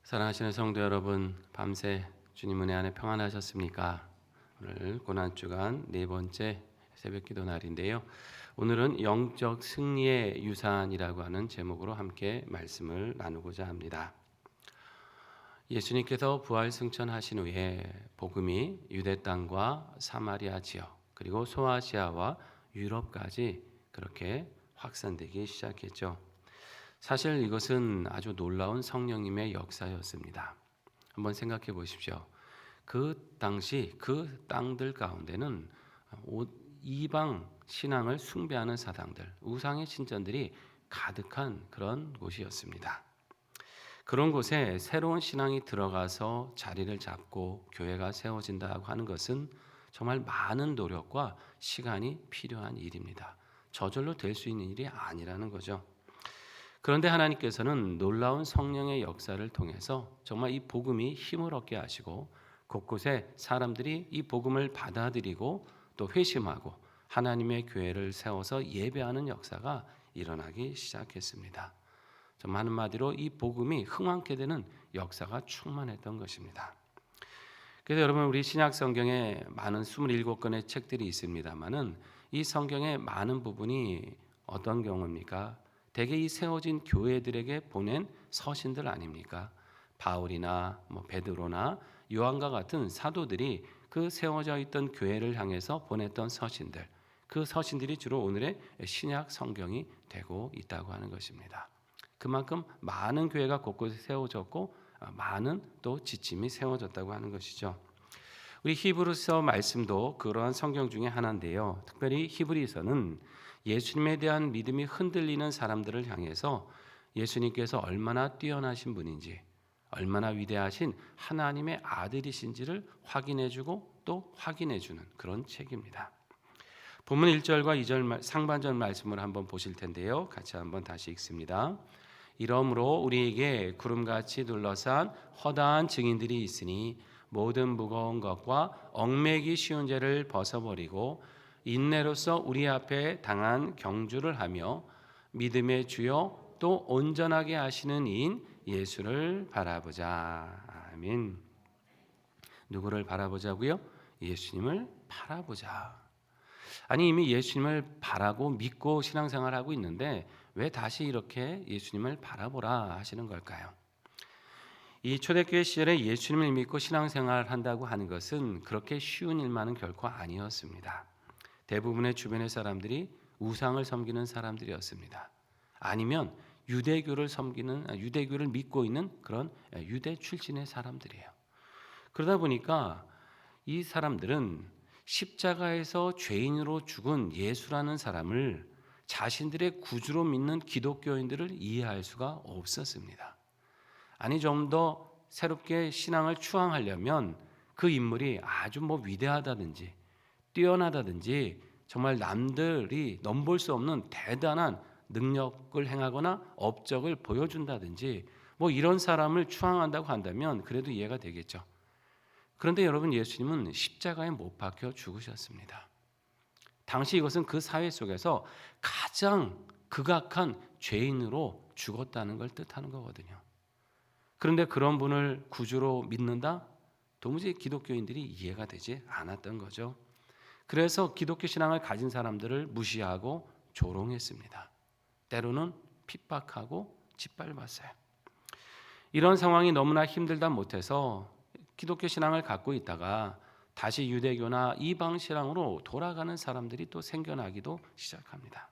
사랑하시는 성도 여러분, 밤새 주님 은혜 안에 평안하셨습니까? 오늘 고난주간 네 번째 새벽기도 날인데요. 오늘은 영적 승리의 유산이라고 하는 제목으로 함께 말씀을 나누고자 합니다. 예수님께서 부활 승천하신 후에 복음이 유대 땅과 사마리아 지역 그리고 소아시아와 유럽까지 그렇게 확산되기 시작했죠. 사실 이것은 아주 놀라운 성령님의 역사였습니다. 한번 생각해 보십시오. 그 당시 그 땅들 가운데는 이방 신앙을 숭배하는 사상들, 우상의 신전들이 가득한 그런 곳이었습니다. 그런 곳에 새로운 신앙이 들어가서 자리를 잡고 교회가 세워진다고 하는 것은 정말 많은 노력과 시간이 필요한 일입니다. 저절로 될 수 있는 일이 아니라는 거죠. 그런데 하나님께서는 놀라운 성령의 역사를 통해서 정말 이 복음이 힘을 얻게 하시고 곳곳에 사람들이 이 복음을 받아들이고 또 회심하고 하나님의 교회를 세워서 예배하는 역사가 일어나기 시작했습니다. 정말 한마디로 이 복음이 흥왕케 되는 역사가 충만했던 것입니다. 그래서 여러분, 우리 신약 성경에 많은 27권의 책들이 있습니다만은 이 성경의 많은 부분이 어떤 경우입니까? 대개 이 세워진 교회들에게 보낸 서신들 아닙니까? 바울이나 베드로나 요한과 같은 사도들이 그 세워져 있던 교회를 향해서 보냈던 서신들, 그 서신들이 주로 오늘의 신약 성경이 되고 있다고 하는 것입니다. 그만큼 많은 교회가 곳곳에 세워졌고 많은 또 지침이 세워졌다고 하는 것이죠. 우리 히브리서 말씀도 그러한 성경 중에 하나인데요. 특별히 히브리서는 예수님에 대한 믿음이 흔들리는 사람들을 향해서 예수님께서 얼마나 뛰어나신 분인지, 얼마나 위대하신 하나님의 아들이신지를 확인해주고 또 확인해주는 그런 책입니다. 본문 1절과 2절 상반절 말씀을 한번 보실 텐데요. 같이 한번 다시 읽습니다. 이러므로 우리에게 구름같이 둘러싼 허다한 증인들이 있으니 모든 무거운 것과 얽매기 쉬운 죄를 벗어버리고 인내로서 우리 앞에 당한 경주를 하며 믿음의 주요 또 온전하게 하시는 이인 예수를 바라보자. 아멘. 누구를 바라보자고요? 예수님을 바라보자. 아니, 이미 예수님을 바라고 믿고 신앙생활하고 있는데 왜 다시 이렇게 예수님을 바라보라 하시는 걸까요? 이 초대교회 시절에 예수님을 믿고 신앙생활을 한다고 하는 것은 그렇게 쉬운 일만은 결코 아니었습니다. 대부분의 주변의 사람들이 우상을 섬기는 사람들이었습니다. 아니면 유대교를 믿고 있는 그런 유대 출신의 사람들이에요. 그러다 보니까 이 사람들은 십자가에서 죄인으로 죽은 예수라는 사람을 자신들의 구주로 믿는 기독교인들을 이해할 수가 없었습니다. 아니, 좀 더 새롭게 신앙을 추앙하려면 그 인물이 아주 위대하다든지 뛰어나다든지 정말 남들이 넘볼 수 없는 대단한 능력을 행하거나 업적을 보여준다든지 이런 사람을 추앙한다고 한다면 그래도 이해가 되겠죠. 그런데 여러분, 예수님은 십자가에 못 박혀 죽으셨습니다. 당시 이것은 그 사회 속에서 가장 극악한 죄인으로 죽었다는 걸 뜻하는 거거든요. 그런데 그런 분을 구주로 믿는다? 도무지 기독교인들이 이해가 되지 않았던 거죠. 그래서 기독교 신앙을 가진 사람들을 무시하고 조롱했습니다. 때로는 핍박하고 짓밟았어요. 이런 상황이 너무나 힘들다 못해서 기독교 신앙을 갖고 있다가 다시 유대교나 이방 신앙으로 돌아가는 사람들이 또 생겨나기도 시작합니다.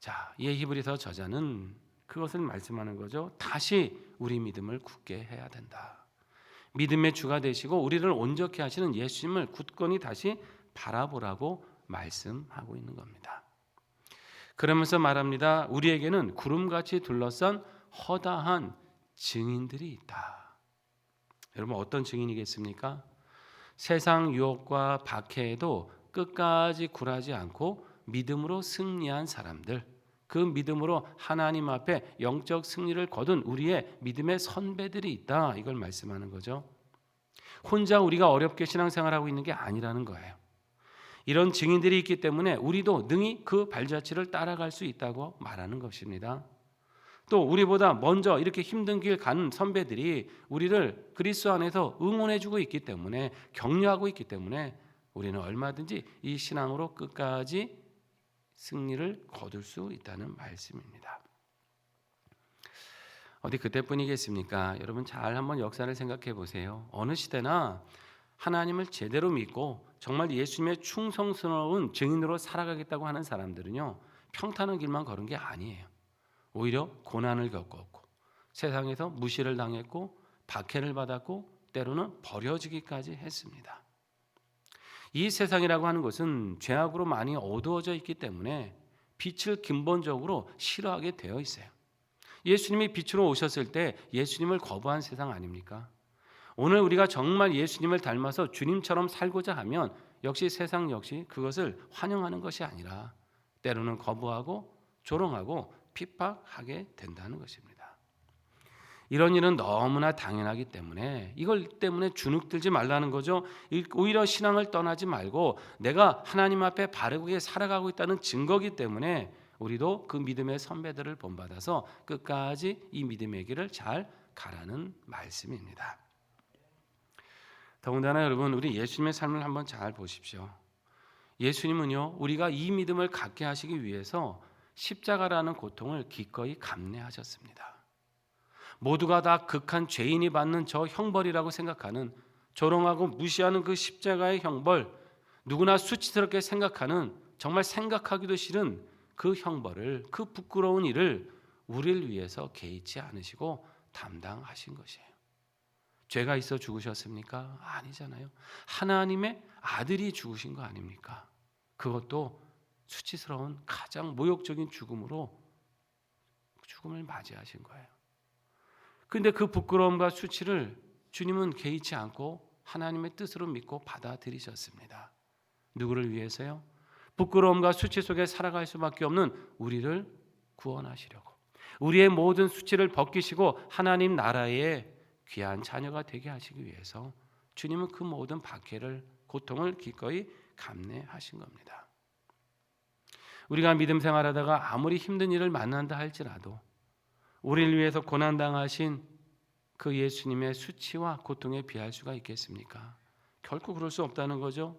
자, 이 히브리서 저자는 그것을 말씀하는 거죠. 다시 우리 믿음을 굳게 해야 된다. 믿음의 주가 되시고 우리를 온전케 하시는 예수님을 굳건히 다시 바라보라고 말씀하고 있는 겁니다. 그러면서 말합니다. 우리에게는 구름같이 둘러싼 허다한 증인들이 있다. 여러분, 어떤 증인이겠습니까? 세상 유혹과 박해에도 끝까지 굴하지 않고 믿음으로 승리한 사람들, 그 믿음으로 하나님 앞에 영적 승리를 거둔 우리의 믿음의 선배들이 있다. 이걸 말씀하는 거죠. 혼자 우리가 어렵게 신앙생활하고 있는 게 아니라는 거예요. 이런 증인들이 있기 때문에 우리도 능히 그 발자취를 따라갈 수 있다고 말하는 것입니다. 또 우리보다 먼저 이렇게 힘든 길 가는 선배들이 우리를 그리스도 안에서 응원해주고 있기 때문에, 격려하고 있기 때문에 우리는 얼마든지 이 신앙으로 끝까지 승리를 거둘 수 있다는 말씀입니다. 어디 그때뿐이겠습니까? 여러분 잘 한번 역사를 생각해 보세요. 어느 시대나 하나님을 제대로 믿고 정말 예수님의 충성스러운 증인으로 살아가겠다고 하는 사람들은요, 평탄한 길만 걸은 게 아니에요. 오히려 고난을 겪었고, 세상에서 무시를 당했고, 박해를 받았고, 때로는 버려지기까지 했습니다. 이 세상이라고 하는 것은 죄악으로 많이 어두워져 있기 때문에 빛을 근본적으로 싫어하게 되어 있어요. 예수님이 빛으로 오셨을 때 예수님을 거부한 세상 아닙니까? 오늘 우리가 정말 예수님을 닮아서 주님처럼 살고자 하면 역시 세상 역시 그것을 환영하는 것이 아니라 때로는 거부하고 조롱하고 핍박하게 된다는 것입니다. 이런 일은 너무나 당연하기 때문에 이걸 때문에 주눅들지 말라는 거죠. 오히려 신앙을 떠나지 말고 내가 하나님 앞에 바르게 살아가고 있다는 증거기 때문에 우리도 그 믿음의 선배들을 본받아서 끝까지 이 믿음의 길을 잘 가라는 말씀입니다. 더군다나 여러분, 우리 예수님의 삶을 한번 잘 보십시오. 예수님은요, 우리가 이 믿음을 갖게 하시기 위해서 십자가라는 고통을 기꺼이 감내하셨습니다. 모두가 다 극한 죄인이 받는 저 형벌이라고 생각하는, 조롱하고 무시하는 그 십자가의 형벌, 누구나 수치스럽게 생각하는, 정말 생각하기도 싫은 그 형벌을, 그 부끄러운 일을 우리를 위해서 개의치 않으시고 담당하신 것이에요. 죄가 있어 죽으셨습니까? 아니잖아요. 하나님의 아들이 죽으신 거 아닙니까? 그것도 수치스러운 가장 모욕적인 죽음으로 죽음을 맞이하신 거예요. 그런데 그 부끄러움과 수치를 주님은 개의치 않고 하나님의 뜻으로 믿고 받아들이셨습니다. 누구를 위해서요? 부끄러움과 수치 속에 살아갈 수밖에 없는 우리를 구원하시려고, 우리의 모든 수치를 벗기시고 하나님 나라의 귀한 자녀가 되게 하시기 위해서 주님은 그 모든 박해를, 고통을 기꺼이 감내하신 겁니다. 우리가 믿음 생활하다가 아무리 힘든 일을 만난다 할지라도 우리를 위해서 고난당하신 그 예수님의 수치와 고통에 비할 수가 있겠습니까? 결코 그럴 수 없다는 거죠.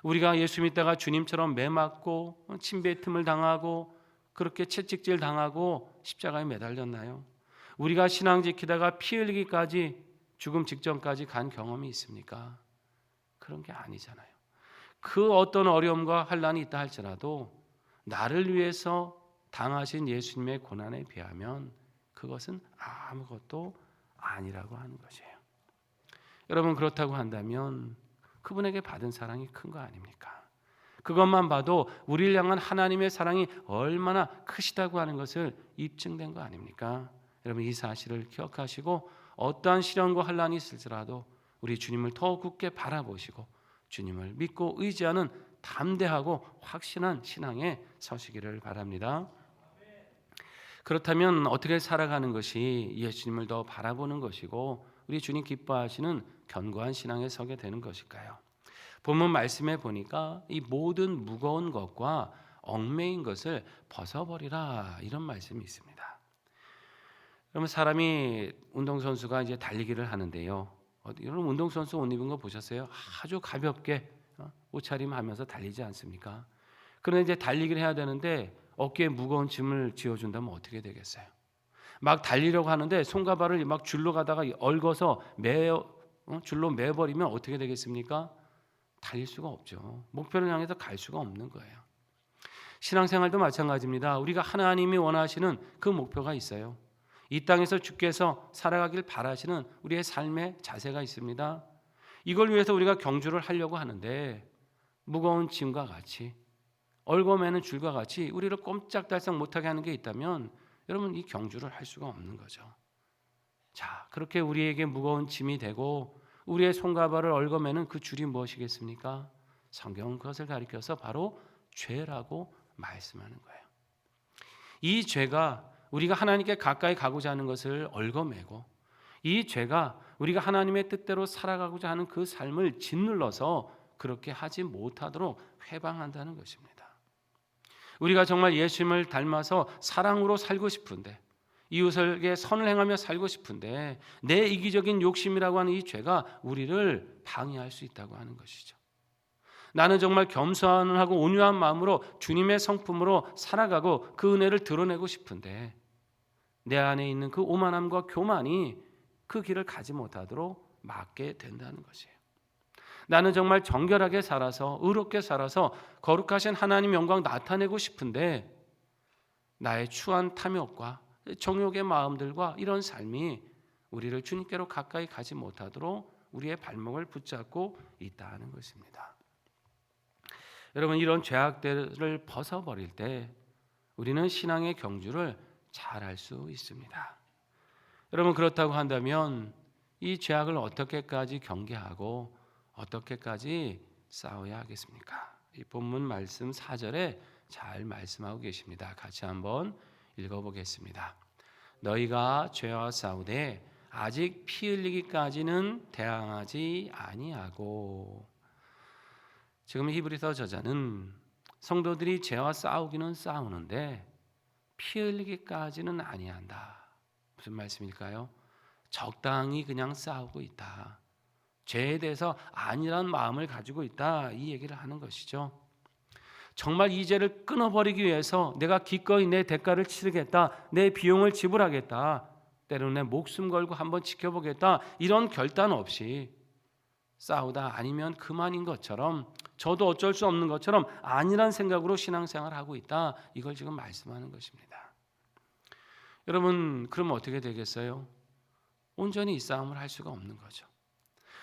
우리가 예수 믿다가 주님처럼 매맞고 침뱉음을 당하고 그렇게 채찍질 당하고 십자가에 매달렸나요? 우리가 신앙 지키다가 피 흘리기까지, 죽음 직전까지 간 경험이 있습니까? 그런 게 아니잖아요. 그 어떤 어려움과 환난이 있다 할지라도 나를 위해서 당하신 예수님의 고난에 비하면 그것은 아무것도 아니라고 하는 것이에요. 여러분, 그렇다고 한다면 그분에게 받은 사랑이 큰 거 아닙니까? 그것만 봐도 우리를 향한 하나님의 사랑이 얼마나 크시다고 하는 것을 입증된 거 아닙니까? 여러분, 이 사실을 기억하시고 어떠한 시련과 환난이 있을지라도 우리 주님을 더 굳게 바라보시고 주님을 믿고 의지하는 담대하고 확신한 신앙에 서시기를 바랍니다. 그렇다면 어떻게 살아가는 것이 예수님을 더 바라보는 것이고 우리 주님 기뻐하시는 견고한 신앙에 서게 되는 것일까요? 본문 말씀에 보니까 이 모든 무거운 것과 얽매인 것을 벗어버리라, 이런 말씀이 있습니다. 그러면 사람이, 운동선수가 이제 달리기를 하는데요, 여러분 운동선수 옷 입은 거 보셨어요? 아주 가볍게 옷차림하면서 달리지 않습니까? 그런데 이제 달리기를 해야 되는데 어깨에 무거운 짐을 지어준다면 어떻게 되겠어요? 막 달리려고 하는데 손과 발을 막 줄로 가다가 얽어서 줄로 매버리면 어떻게 되겠습니까? 달릴 수가 없죠. 목표를 향해서 갈 수가 없는 거예요. 신앙생활도 마찬가지입니다. 우리가 하나님이 원하시는 그 목표가 있어요. 이 땅에서 주께서 살아가길 바라시는 우리의 삶의 자세가 있습니다. 이걸 위해서 우리가 경주를 하려고 하는데 무거운 짐과 같이, 얽어매는 줄과 같이 우리를 꼼짝달싹 못하게 하는 게 있다면 여러분, 이 경주를 할 수가 없는 거죠. 자, 그렇게 우리에게 무거운 짐이 되고 우리의 손과 발을 얽어매는 그 줄이 무엇이겠습니까? 성경은 그것을 가리켜서 바로 죄라고 말씀하는 거예요. 이 죄가 우리가 하나님께 가까이 가고자 하는 것을 얽어매고, 이 죄가 우리가 하나님의 뜻대로 살아가고자 하는 그 삶을 짓눌러서 그렇게 하지 못하도록 회방한다는 것입니다. 우리가 정말 예수님을 닮아서 사랑으로 살고 싶은데 이웃에게 선을 행하며 살고 싶은데 내 이기적인 욕심이라고 하는 이 죄가 우리를 방해할 수 있다고 하는 것이죠. 나는 정말 겸손하고 온유한 마음으로 주님의 성품으로 살아가고 그 은혜를 드러내고 싶은데 내 안에 있는 그 오만함과 교만이 그 길을 가지 못하도록 막게 된다는 것이에요. 나는 정말 정결하게 살아서 의롭게 살아서 거룩하신 하나님 영광 나타내고 싶은데 나의 추한 탐욕과 정욕의 마음들과 이런 삶이 우리를 주님께로 가까이 가지 못하도록 우리의 발목을 붙잡고 있다는 것입니다. 여러분, 이런 죄악들을 벗어버릴 때 우리는 신앙의 경주를 잘 할 수 있습니다. 여러분, 그렇다고 한다면 이 죄악을 어떻게까지 경계하고 어떻게까지 싸워야 하겠습니까? 이 본문 말씀 4절에 잘 말씀하고 계십니다. 같이 한번 읽어보겠습니다. 너희가 죄와 싸우되 아직 피 흘리기까지는 대항하지 아니하고. 지금 히브리서 저자는 성도들이 죄와 싸우기는 싸우는데 피 흘리기까지는 아니한다. 무슨 말씀일까요? 적당히 그냥 싸우고 있다. 죄에 대해서 아니란 마음을 가지고 있다. 이 얘기를 하는 것이죠. 정말 이 죄를 끊어버리기 위해서 내가 기꺼이 내 대가를 치르겠다. 내 비용을 지불하겠다. 때로는 내 목숨 걸고 한번 지켜보겠다. 이런 결단 없이 싸우다 아니면 그만인 것처럼 저도 어쩔 수 없는 것처럼 아니란 생각으로 신앙생활을 하고 있다. 이걸 지금 말씀하는 것입니다. 여러분, 그러면 어떻게 되겠어요? 온전히 이 싸움을 할 수가 없는 거죠.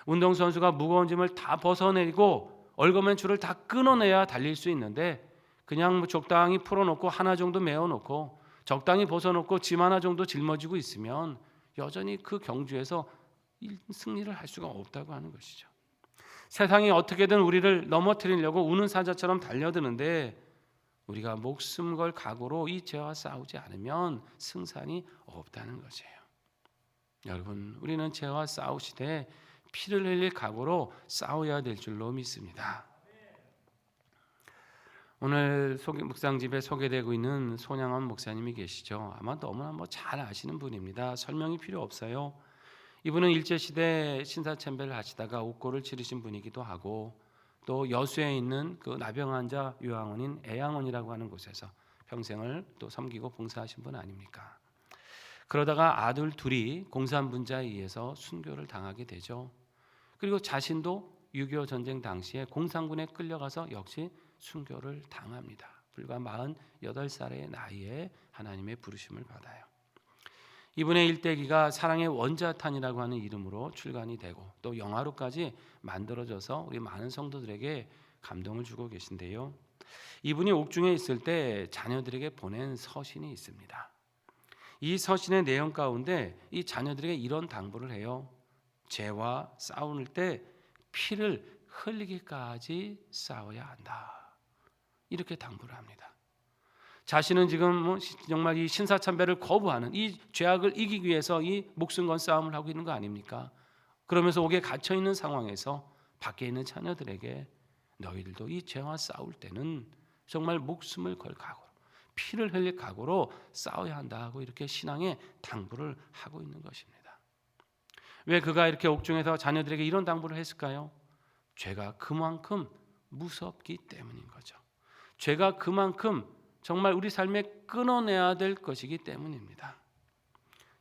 운동선수가 무거운 짐을 다 벗어내고 얼거맨 줄을 다 끊어내야 달릴 수 있는데 그냥 적당히 풀어놓고 하나 정도 메어놓고 적당히 벗어놓고 짐 하나 정도 짊어지고 있으면 여전히 그 경주에서 승리를 할 수가 없다고 하는 것이죠. 세상이 어떻게든 우리를 넘어뜨리려고 우는 사자처럼 달려드는데 우리가 목숨 걸 각오로 이 죄와 싸우지 않으면 승산이 없다는 것이에요. 여러분, 우리는 죄와 싸우시되 피를 흘릴 각오로 싸워야 될 줄로 믿습니다. 오늘 묵상집에 소개되고 있는 손양원 목사님이 계시죠. 아마 너무나 잘 아시는 분입니다. 설명이 필요 없어요. 이분은 일제시대 신사참배를 하시다가 옥고를 치르신 분이기도 하고 또 여수에 있는 그 나병환자 요양원인 애양원이라고 하는 곳에서 평생을 또 섬기고 봉사하신 분 아닙니까? 그러다가 아들 둘이 공산분자에 의해서 순교를 당하게 되죠. 그리고 자신도 6.25 전쟁 당시에 공산군에 끌려가서 역시 순교를 당합니다. 불과 48살의 나이에 하나님의 부르심을 받아요. 이분의 일대기가 사랑의 원자탄이라고 하는 이름으로 출간이 되고 또 영화로까지 만들어져서 우리 많은 성도들에게 감동을 주고 계신데요. 이분이 옥중에 있을 때 자녀들에게 보낸 서신이 있습니다. 이 서신의 내용 가운데 이 자녀들에게 이런 당부를 해요. 죄와 싸울 때 피를 흘리기까지 싸워야 한다. 이렇게 당부를 합니다. 자신은 지금 정말 이 신사참배를 거부하는 이 죄악을 이기기 위해서 이 목숨 건 싸움을 하고 있는 거 아닙니까? 그러면서 옥에 갇혀 있는 상황에서 밖에 있는 자녀들에게 너희들도 이 죄와 싸울 때는 정말 목숨을 걸 각오로 피를 흘릴 각오로 싸워야 한다 하고 이렇게 신앙의 당부를 하고 있는 것입니다. 왜 그가 이렇게 옥중에서 자녀들에게 이런 당부를 했을까요? 죄가 그만큼 무섭기 때문인 거죠. 죄가 그만큼 정말 우리 삶에 끊어내야 될 것이기 때문입니다.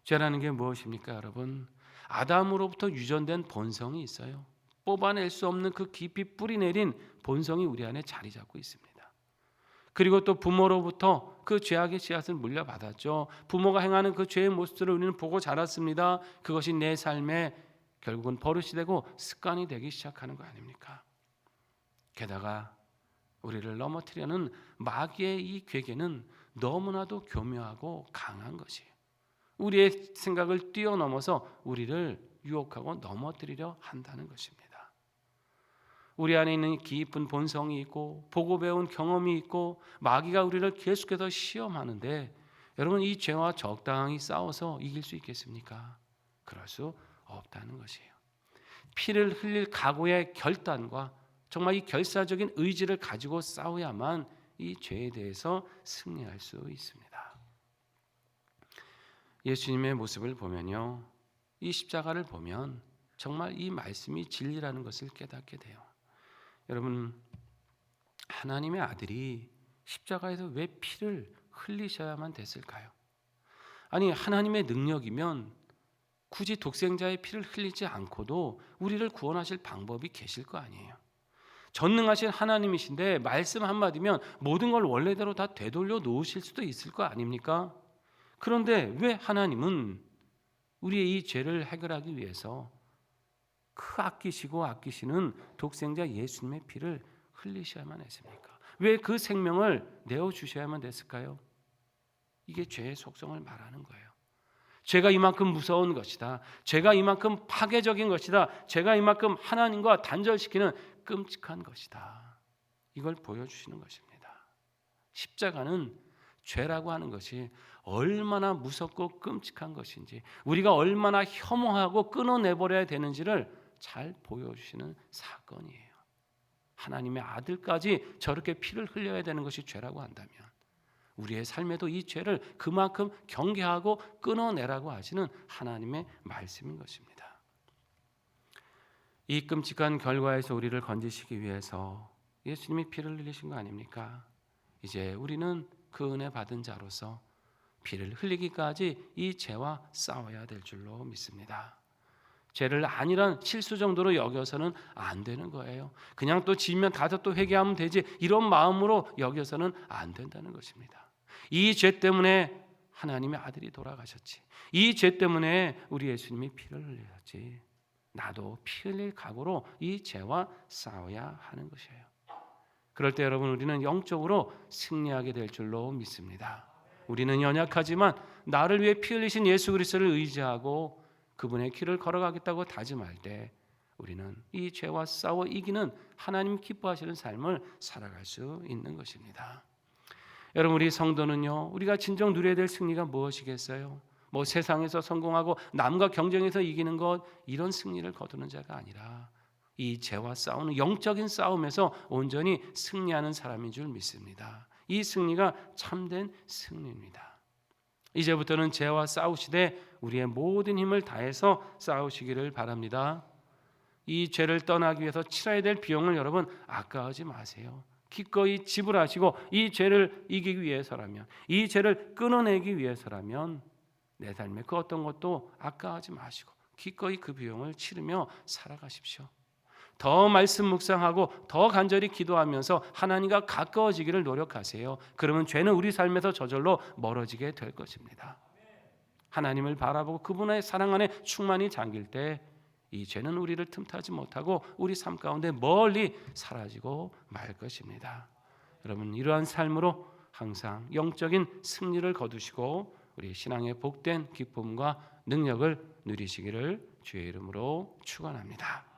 죄라는 게 무엇입니까, 여러분? 아담으로부터 유전된 본성이 있어요. 뽑아낼 수 없는 그 깊이 뿌리내린 본성이 우리 안에 자리 잡고 있습니다. 그리고 또 부모로부터 그 죄악의 씨앗을 물려받았죠. 부모가 행하는 그 죄의 모습들을 우리는 보고 자랐습니다. 그것이 내 삶에 결국은 버릇이 되고 습관이 되기 시작하는 거 아닙니까? 게다가 우리를 넘어뜨리려는 마귀의 이 괴계는 너무나도 교묘하고 강한 것이에요. 우리의 생각을 뛰어넘어서 우리를 유혹하고 넘어뜨리려 한다는 것입니다. 우리 안에 있는 깊은 본성이 있고 보고 배운 경험이 있고 마귀가 우리를 계속해서 시험하는데 여러분, 이 죄와 적당히 싸워서 이길 수 있겠습니까? 그럴 수 없다는 것이에요. 피를 흘릴 각오의 결단과 정말 이 결사적인 의지를 가지고 싸워야만 이 죄에 대해서 승리할 수 있습니다. 예수님의 모습을 보면요, 이 십자가를 보면 정말 이 말씀이 진리라는 것을 깨닫게 돼요. 여러분, 하나님의 아들이 십자가에서 왜 피를 흘리셔야만 됐을까요? 아니, 하나님의 능력이면 굳이 독생자의 피를 흘리지 않고도 우리를 구원하실 방법이 계실 거 아니에요. 전능하신 하나님이신데 말씀 한마디면 모든 걸 원래대로 다 되돌려 놓으실 수도 있을 거 아닙니까? 그런데 왜 하나님은 우리의 이 죄를 해결하기 위해서 아끼시는 독생자 예수님의 피를 흘리셔야만 했습니까? 왜 그 생명을 내어주셔야만 됐을까요? 이게 죄의 속성을 말하는 거예요. 죄가 이만큼 무서운 것이다. 죄가 이만큼 파괴적인 것이다. 죄가 이만큼 하나님과 단절시키는 끔찍한 것이다. 이걸 보여주시는 것입니다. 십자가는 죄라고 하는 것이 얼마나 무섭고 끔찍한 것인지, 우리가 얼마나 혐오하고 끊어내버려야 되는지를 잘 보여주시는 사건이에요. 하나님의 아들까지 저렇게 피를 흘려야 되는 것이 죄라고 한다면 우리의 삶에도 이 죄를 그만큼 경계하고 끊어내라고 하시는 하나님의 말씀인 것입니다. 이 끔찍한 결과에서 우리를 건지시기 위해서 예수님이 피를 흘리신 거 아닙니까? 이제 우리는 그 은혜 받은 자로서 피를 흘리기까지 이 죄와 싸워야 될 줄로 믿습니다. 죄를 아니란 실수 정도로 여겨서는 안 되는 거예요. 그냥 또 지면 가서 또 회개하면 되지, 이런 마음으로 여겨서는 안 된다는 것입니다. 이 죄 때문에 하나님의 아들이 돌아가셨지, 이 죄 때문에 우리 예수님이 피를 흘리셨지, 나도 피 흘릴 각오로 이 죄와 싸워야 하는 것이에요. 그럴 때 여러분, 우리는 영적으로 승리하게 될 줄로 믿습니다. 우리는 연약하지만 나를 위해 피 흘리신 예수 그리스도를 의지하고 그분의 길을 걸어가겠다고 다짐할 때 우리는 이 죄와 싸워 이기는 하나님 기뻐하시는 삶을 살아갈 수 있는 것입니다. 여러분, 우리 성도는요, 우리가 진정 누려야 될 승리가 무엇이겠어요? 뭐 세상에서 성공하고 남과 경쟁해서 이기는 것, 이런 승리를 거두는 자가 아니라 이 죄와 싸우는 영적인 싸움에서 온전히 승리하는 사람인 줄 믿습니다. 이 승리가 참된 승리입니다. 이제부터는 죄와 싸우시되 우리의 모든 힘을 다해서 싸우시기를 바랍니다. 이 죄를 떠나기 위해서 치러야 될 비용을 여러분 아까워하지 마세요. 기꺼이 지불하시고 이 죄를 이기기 위해서라면, 이 죄를 끊어내기 위해서라면 내 삶에 그 어떤 것도 아까워하지 마시고 기꺼이 그 비용을 치르며 살아가십시오. 더 말씀 묵상하고 더 간절히 기도하면서 하나님과 가까워지기를 노력하세요. 그러면 죄는 우리 삶에서 저절로 멀어지게 될 것입니다. 하나님을 바라보고 그분의 사랑 안에 충만히 잠길 때 이 죄는 우리를 틈타지 못하고 우리 삶 가운데 멀리 사라지고 말 것입니다. 여러분, 이러한 삶으로 항상 영적인 승리를 거두시고 우리 신앙의 복된 기쁨과 능력을 누리시기를 주의 이름으로 축원합니다.